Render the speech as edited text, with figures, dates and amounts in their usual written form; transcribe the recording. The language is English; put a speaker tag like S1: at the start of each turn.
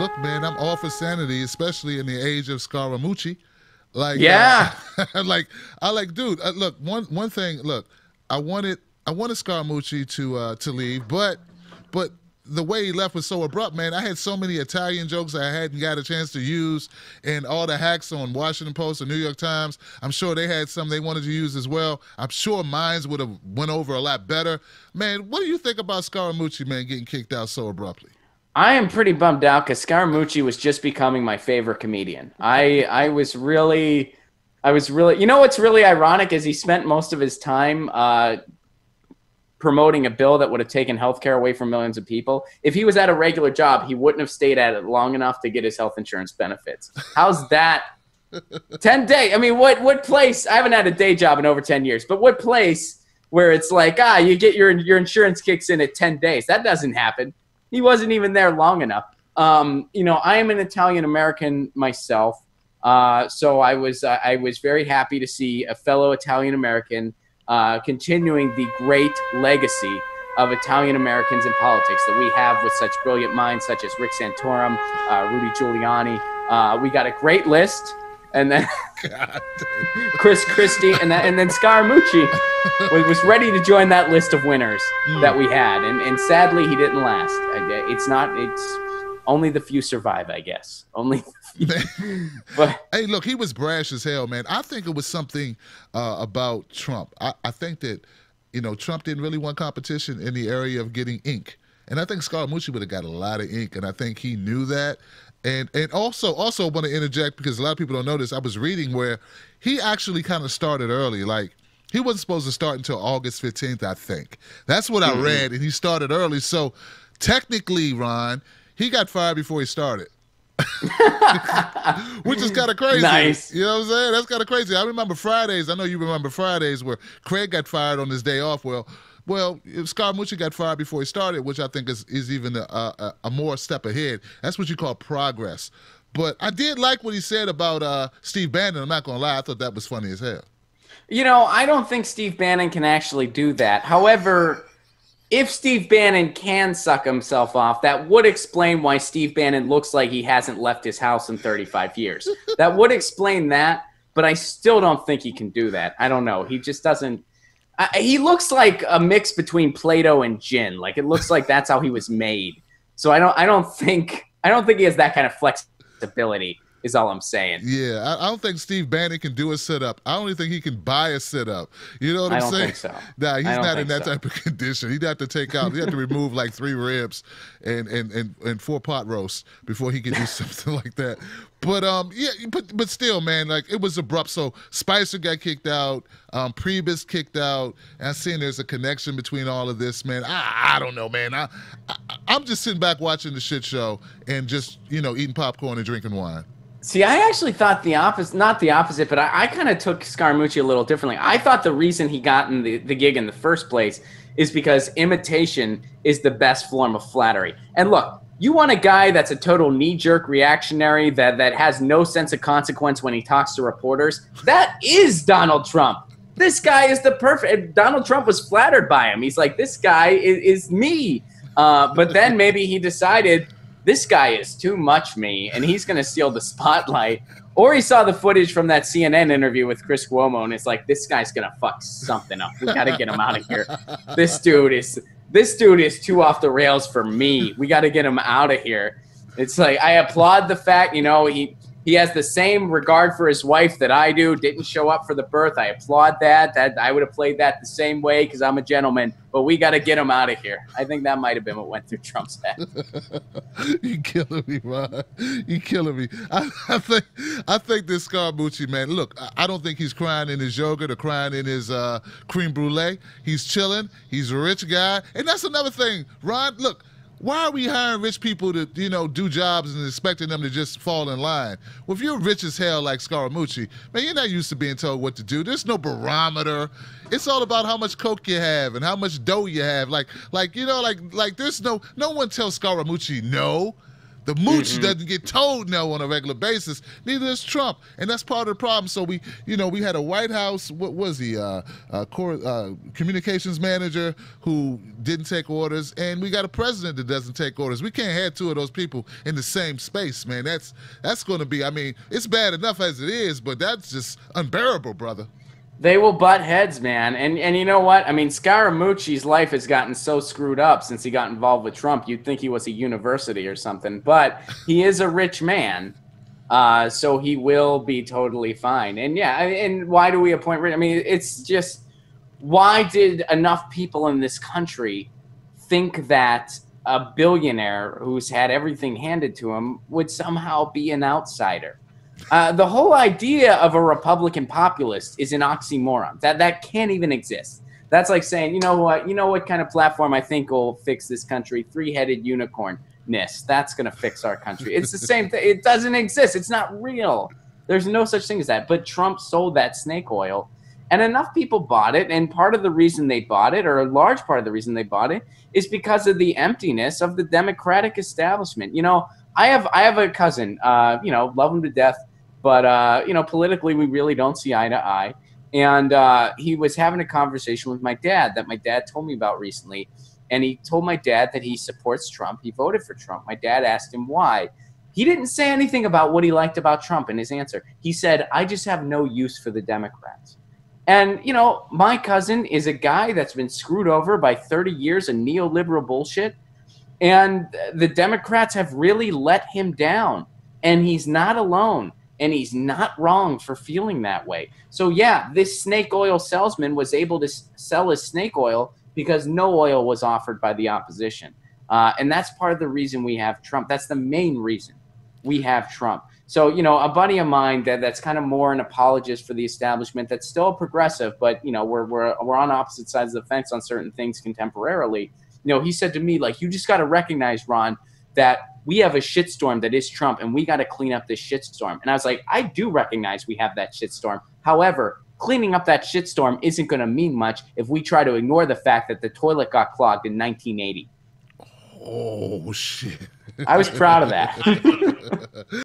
S1: look, man, I'm all for sanity, especially in the age of Scaramucci. Like,
S2: Yeah.
S1: dude. Look, one thing. Look, I wanted Scaramucci to leave, but the way he left was so abrupt, man. I had so many Italian jokes I hadn't got a chance to use, and all the hacks on Washington Post and New York Times. I'm sure they had some they wanted to use as well. I'm sure mines would have went over a lot better. Man, what do you think about Scaramucci, man, getting kicked out so abruptly?
S2: I am pretty bummed out because Scaramucci was just becoming my favorite comedian. I was really, you know what's really ironic is he spent most of his time promoting a bill that would have taken healthcare away from millions of people. If he was at a regular job, he wouldn't have stayed at it long enough to get his health insurance benefits. How's that? 10 days. I mean, what place? I haven't had a day job in over 10 years, but what place where it's like, you get your insurance kicks in at 10 days? That doesn't happen. He wasn't even there long enough. You know, I am an Italian American myself, so I was very happy to see a fellow Italian American continuing the great legacy of Italian Americans in politics that we have with such brilliant minds such as Rick Santorum, Rudy Giuliani. We got a great list, and then Chris Christie, and then Scaramucci was ready to join that list of winners that we had, and sadly he didn't last. It's only the few survive, I guess. Only the few. But
S1: hey, look, he was brash as hell, man. I think it was something about Trump. I think that, you know, Trump didn't really want competition in the area of getting ink. And I think Scaramucci would have got a lot of ink, and I think he knew that. And also want to interject because a lot of people don't know this. I was reading where he actually kind of started early. Like, he wasn't supposed to start until August 15th, I think. That's what I read, and he started early. So technically, Ron, he got fired before he started. Which is kind of crazy.
S2: Nice.
S1: You know what I'm saying? That's kind of crazy. I remember Fridays. I know you remember Fridays where Craig got fired on his day off. Well, Scaramucci got fired before he started, which I think is even a more step ahead. That's what you call progress. But I did like what he said about Steve Bannon. I'm not going to lie. I thought that was funny as hell.
S2: you know, I don't think Steve Bannon can actually do that. However, if Steve Bannon can suck himself off, that would explain why Steve Bannon looks like he hasn't left his house in 35 years. That would explain that, but I still don't think he can do that. I don't know. He just doesn't. He looks like a mix between Play-Doh and gin. Like, it looks like that's how he was made. So I don't think he has that kind of flexibility. Is all I'm saying.
S1: Yeah, I don't think Steve Bannon can do a sit-up. I don't even think he can buy a sit-up. You know what I'm saying?
S2: I don't think so.
S1: Nah, he's not in that type of condition. He'd have to remove like 3 ribs and 4 pot roasts before he could do something like that. But but still, man, like, it was abrupt. So Spicer got kicked out, Priebus kicked out, and I'm seeing there's a connection between all of this, man. I don't know, man. I'm just sitting back watching the shit show and just, eating popcorn and drinking wine.
S2: See, I actually thought the opposite, not the opposite, but I kind of took Scaramucci a little differently. I thought the reason he got in the gig in the first place is because imitation is the best form of flattery. And look, you want a guy that's a total knee-jerk reactionary that has no sense of consequence when he talks to reporters? That is Donald Trump. This guy is the perfect – Donald Trump was flattered by him. He's like, this guy is me. But then maybe he decided – this guy is too much me, and he's going to steal the spotlight. Or he saw the footage from that CNN interview with Chris Cuomo, and it's like, this guy's going to fuck something up. We got to get him out of here. This dude is too off the rails for me. We got to get him out of here. It's like, I applaud the fact, he has the same regard for his wife that I do, didn't show up for the birth. I applaud that. That I would have played that the same way because I'm a gentleman, but we got to get him out of here. I think that might have been what went through Trump's head.
S1: You killing me, Ron. You killing me. I think this Scaramucci, man, look, I don't think he's crying in his yogurt or crying in his creme brulee. He's chilling. He's a rich guy. And that's another thing, Ron, look, why are we hiring rich people to, do jobs and expecting them to just fall in line? Well, if you're rich as hell like Scaramucci, man, you're not used to being told what to do. There's no barometer. It's all about how much coke you have and how much dough you have. Like there's no one tells Scaramucci no. The mooch doesn't get told no on a regular basis. Neither does Trump, and that's part of the problem. So we had a White House. What was he? Communications manager who didn't take orders, and we got a president that doesn't take orders. We can't have two of those people in the same space, man. That's going to be. I mean, it's bad enough as it is, but that's just unbearable, brother.
S2: They will butt heads, man. And you know what? I mean, Scaramucci's life has gotten so screwed up since he got involved with Trump. You'd think he was a university or something. But he is a rich man, so he will be totally fine. And, yeah, and why do we appoint rich? I mean, it's just, why did enough people in this country think that a billionaire who's had everything handed to him would somehow be an outsider? The whole idea of a Republican populist is an oxymoron. That can't even exist. That's like saying, you know what kind of platform I think will fix this country? Three-headed unicorn-ness. That's going to fix our country. It's the same thing. It doesn't exist. It's not real. There's no such thing as that. But Trump sold that snake oil, and enough people bought it. And part of the reason they bought it, or a large part of the reason they bought it, is because of the emptiness of the Democratic establishment. You know, I have a cousin, love him to death, but, politically we really don't see eye to eye. And he was having a conversation with my dad that my dad told me about recently. And he told my dad that he supports Trump. He voted for Trump. My dad asked him why. He didn't say anything about what he liked about Trump in his answer. He said, I just have no use for the Democrats. And, my cousin is a guy that's been screwed over by 30 years of neoliberal bullshit. And the Democrats have really let him down. And he's not alone. And he's not wrong for feeling that way. So, yeah, this snake oil salesman was able to sell his snake oil because no oil was offered by the opposition. And that's part of the reason we have Trump. That's the main reason we have Trump. So, a buddy of mine that's kind of more an apologist for the establishment, that's still a progressive, but, we're on opposite sides of the fence on certain things contemporarily. He said to me, like, you just got to recognize, Ron, that we have a shitstorm that is Trump, and we got to clean up this shitstorm. And I was like, I do recognize we have that shitstorm. However, cleaning up that shitstorm isn't going to mean much if we try to ignore the fact that the toilet got clogged in 1980.
S1: Oh, shit.
S2: I was proud of that.